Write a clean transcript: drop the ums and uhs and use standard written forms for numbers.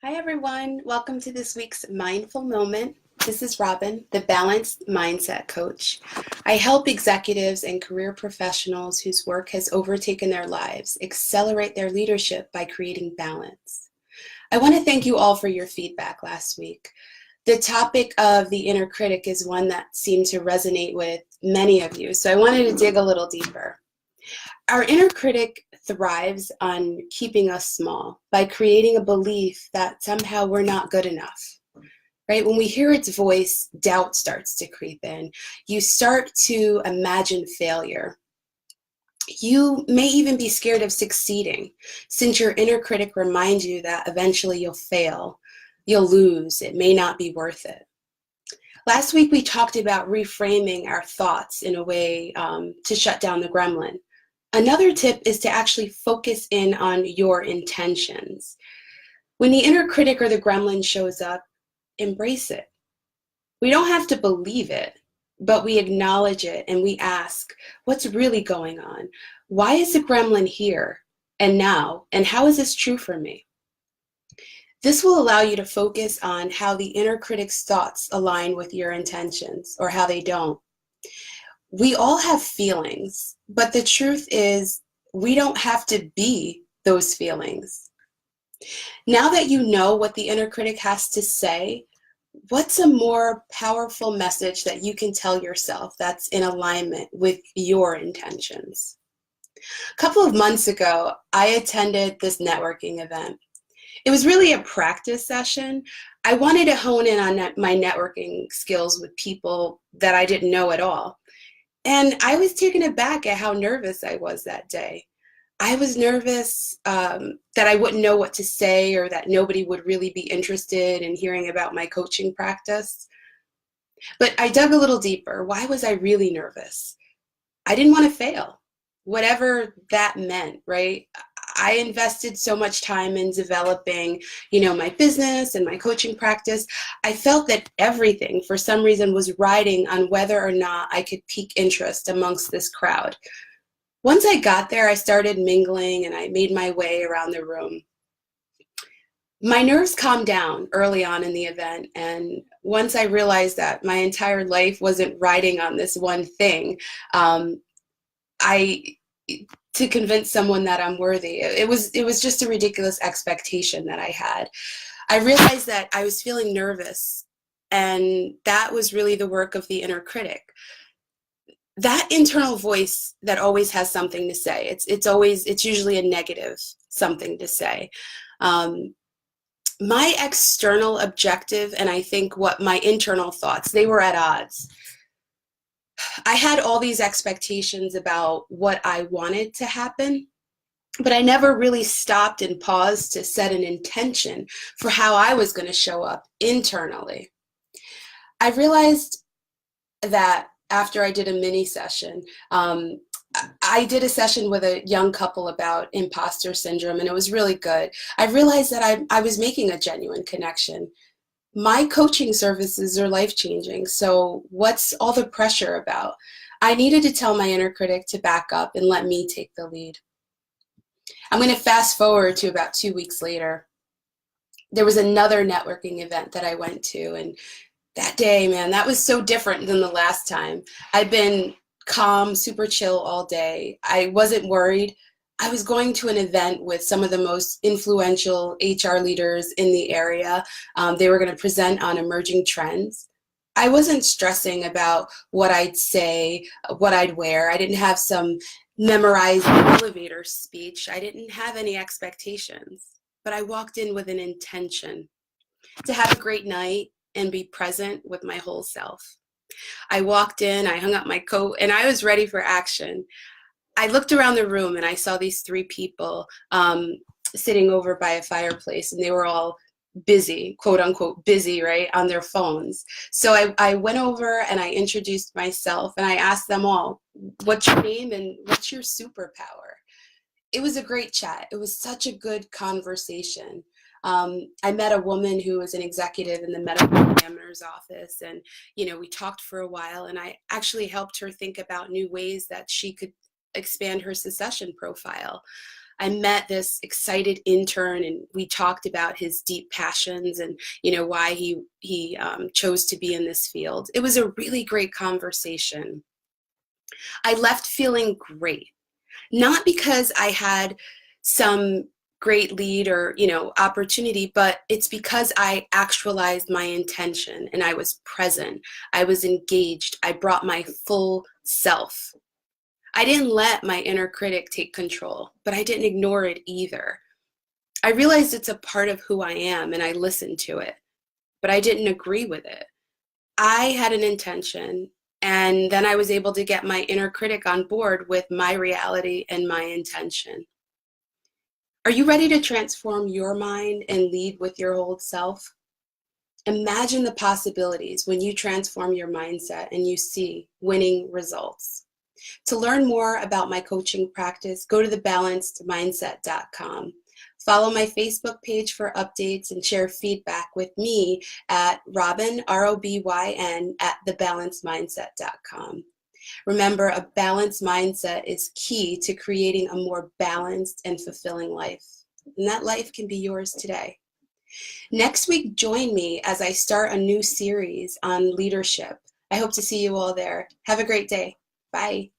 Hi, everyone. Welcome to this week's Mindful Moment. This is Robin, the Balanced Mindset Coach. I help executives and career professionals whose work has overtaken their lives accelerate their leadership by creating balance. I want to thank you all for your feedback last week. The topic of the inner critic is one that seemed to resonate with many of you, so I wanted to dig a little deeper. Our inner critic thrives on keeping us small by creating a belief that somehow we're not good enough, right? When we hear its voice, doubt starts to creep in. You start to imagine failure. You may even be scared of succeeding, since your inner critic reminds you that eventually you'll fail, you'll lose, it may not be worth it. Last week, we talked about reframing our thoughts in a way to shut down the gremlin. Another tip is to actually focus in on your intentions. When the inner critic or the gremlin shows up, embrace it. We don't have to believe it, but we acknowledge it and we ask, what's really going on? Why is the gremlin here and now? And how is this true for me? This will allow you to focus on how the inner critic's thoughts align with your intentions or how they don't. We all have feelings, but the truth is we don't have to be those feelings. Now that you know what the inner critic has to say, what's a more powerful message that you can tell yourself that's in alignment with your intentions? A couple of months ago, I attended this networking event. It was really a practice session. I wanted to hone in on my networking skills with people that I didn't know at all. And I was taken aback at how nervous I was that day. I was nervous that I wouldn't know what to say or that nobody would really be interested in hearing about my coaching practice. But I dug a little deeper. Why was I really nervous? I didn't want to fail, whatever that meant, right? I invested so much time in developing, my business and my coaching practice. I felt that everything, for some reason, was riding on whether or not I could pique interest amongst this crowd. Once I got there, I started mingling and I made my way around the room. My nerves calmed down early on in the event, and once I realized that my entire life wasn't riding on this one thing, I to convince someone that I'm worthy. It was just a ridiculous expectation that I had. I realized that I was feeling nervous, and that was really the work of the inner critic. That internal voice that always has something to say. It's usually a negative something to say. My external objective, and I think what my internal thoughts, they were at odds. I had all these expectations about what I wanted to happen, but I never really stopped and paused to set an intention for how I was going to show up internally. I realized that after I did a mini session, I did a session with a young couple about imposter syndrome, and it was really good. I realized that I was making a genuine connection. My coaching services are life-changing, so what's all the pressure about? I needed to tell my inner critic to back up and let me take the lead. I'm going to fast forward to about 2 weeks later. There was another networking event that I went to, and that day, man, that was so different than the last time. I've been calm, super chill all day. I wasn't worried. I was going to an event with some of the most influential HR leaders in the area. They were going to present on emerging trends. I wasn't stressing about what I'd say, what I'd wear. I didn't have some memorized elevator speech. I didn't have any expectations, but I walked in with an intention to have a great night and be present with my whole self. I walked in, I hung up my coat, and I was ready for action. I looked around the room and I saw these three people sitting over by a fireplace, and they were all busy, quote unquote busy, right, on their phones. So I went over and I introduced myself and I asked them all, what's your name and what's your superpower? It was a great chat. It was such a good conversation. I met a woman who was an executive in the medical examiner's office, and we talked for a while, and I actually helped her think about new ways that she could expand her succession profile. I met this excited intern, and we talked about his deep passions and why he chose to be in this field. It was a really great conversation. I left feeling great, not because I had some great lead or opportunity, but it's because I actualized my intention and I was present. I was engaged. I brought my full self. I didn't let my inner critic take control, but I didn't ignore it either. I realized it's a part of who I am and I listened to it, but I didn't agree with it. I had an intention, and then I was able to get my inner critic on board with my reality and my intention. Are you ready to transform your mind and lead with your whole self? Imagine the possibilities when you transform your mindset and you see winning results. To learn more about my coaching practice, go to thebalancedmindset.com. Follow my Facebook page for updates and share feedback with me at Robyn, ROBYN, at thebalancedmindset.com. Remember, a balanced mindset is key to creating a more balanced and fulfilling life. And that life can be yours today. Next week, join me as I start a new series on leadership. I hope to see you all there. Have a great day. Bye.